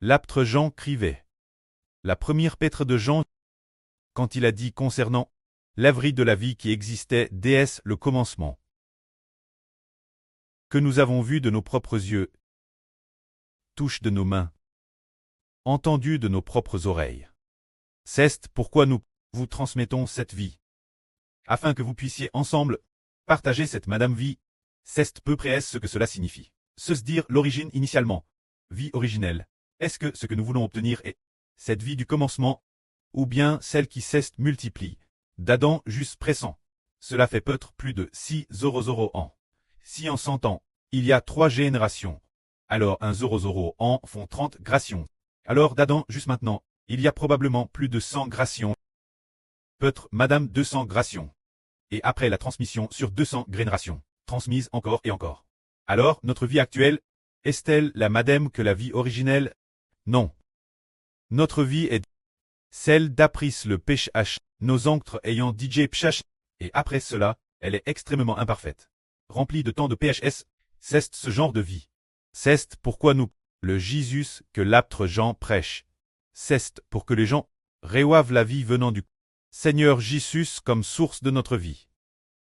L'apôtre Jean criait. La première lettre de Jean, quand il a dit concernant l'œuvre de la vie qui existait dès le commencement, que nous avons vu de nos propres yeux, touche de nos mains, entendu de nos propres oreilles. C'est pourquoi nous vous transmettons cette vie, afin que vous puissiez ensemble partager cette madame vie. C'est peu près ce que cela signifie. Se dire l'origine initialement, vie originelle. Est-ce que ce que nous voulons obtenir est cette vie du commencement, ou bien celle qui cesse multiplie, d'Adam juste pressant? Cela fait peut-être plus de 600 ans. Si en 100 ans, il y a 3 générations, alors 100 ans font 30 grations. Alors d'Adam juste maintenant, il y a probablement plus de 100 grations. Peut-être madame 200 grations. Et après la transmission sur 200 générations, transmise encore et encore. Alors, notre vie actuelle, est-elle la madame que la vie originelle? Non. Notre vie est celle d'après le péchage, nos ancêtres ayant DJ pchach, et après cela, elle est extrêmement imparfaite. Remplie de tant de PHS, c'est ce genre de vie. C'est pourquoi nous, le Jésus que l'apôtre Jean prêche. C'est pour que les gens reçoivent la vie venant du Seigneur Jésus comme source de notre vie.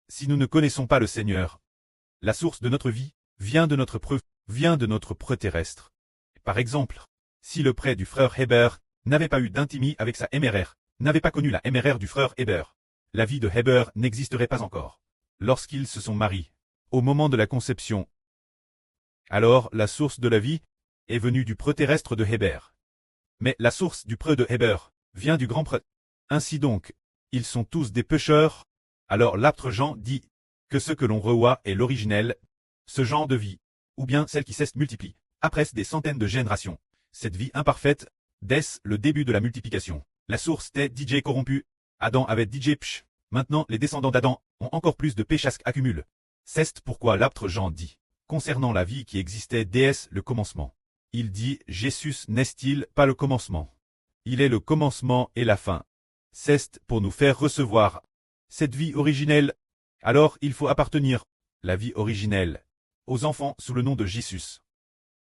Si nous ne connaissons pas le Seigneur, la source de notre vie vient de notre preuve, vient de notre preux terrestre. Par exemple, si le prêtre du frère Heber n'avait pas eu d'intimité avec sa MRR, n'avait pas connu la MRR du frère Heber, la vie de Heber n'existerait pas encore. Lorsqu'ils se sont mariés, au moment de la conception, alors la source de la vie est venue du preux terrestre de Heber. Mais la source du preux de Heber vient du grand prêtre. Ainsi donc, ils sont tous des pécheurs. Alors l'apôtre Jean dit que ce que l'on revoit est l'originel, ce genre de vie, ou bien celle qui cesse multiplie, après des centaines de générations. Cette vie imparfaite, dès le début de la multiplication. La source était DJ corrompu, Adam avait DJ pch. Maintenant les descendants d'Adam ont encore plus de péchas accumulent. C'est pourquoi l'apôtre Jean dit, concernant la vie qui existait dès le commencement. Il dit, Jésus n'est-il pas le commencement? Il est le commencement et la fin. C'est pour nous faire recevoir cette vie originelle. Alors il faut appartenir, la vie originelle, aux enfants sous le nom de Jésus.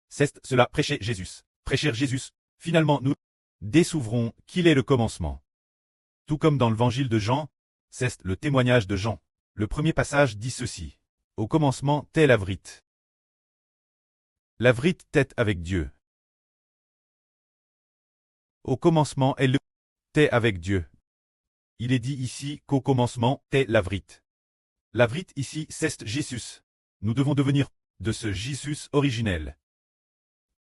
C'est cela prêcher Jésus, prêcher Jésus. Finalement nous découvrons qu'il est le commencement. Tout comme dans l'évangile de Jean, c'est le témoignage de Jean. Le premier passage dit ceci. Au commencement t'es la vrite. La vrite t'est avec Dieu. Au commencement est le t'es avec Dieu. Il est dit ici qu'au commencement t'es la vrite. La vrite ici c'est Jésus. Nous devons devenir de ce Jésus originel.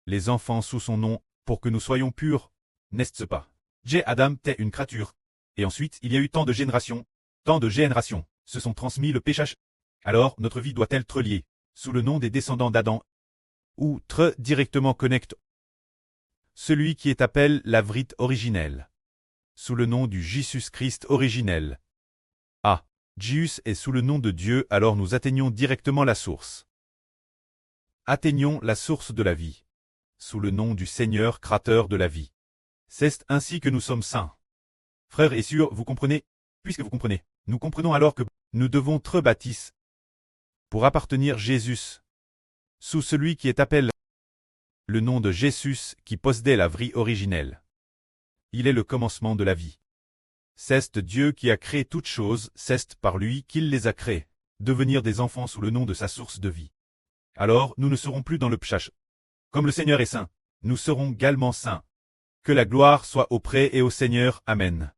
Les enfants sous son nom, pour que nous soyons purs, n'est-ce pas? J. Adam t'es une créature. Et ensuite il y a eu tant de générations se sont transmis le péchage. Alors notre vie doit être liée, sous le nom des descendants d'Adam, ou très directement connecte. Celui qui est appelé la vrite originelle, sous le nom du Jésus-Christ originel. Ah, Jésus est sous le nom de Dieu, alors nous atteignons directement la source. Atteignons la source de la vie, sous le nom du Seigneur créateur de la vie. C'est ainsi que nous sommes saints. Frères et sœurs, vous comprenez? Puisque vous comprenez, nous comprenons alors que nous devons être baptisés pour appartenir Jésus, sous celui qui est appelé le nom de Jésus qui possédait la vie originelle. Il est le commencement de la vie. C'est Dieu qui a créé toutes choses, c'est par lui qu'il les a créées, devenir des enfants sous le nom de sa source de vie. Alors nous ne serons plus dans le pchach. Comme le Seigneur est saint, nous serons également saints. Que la gloire soit auprès et au Seigneur. Amen.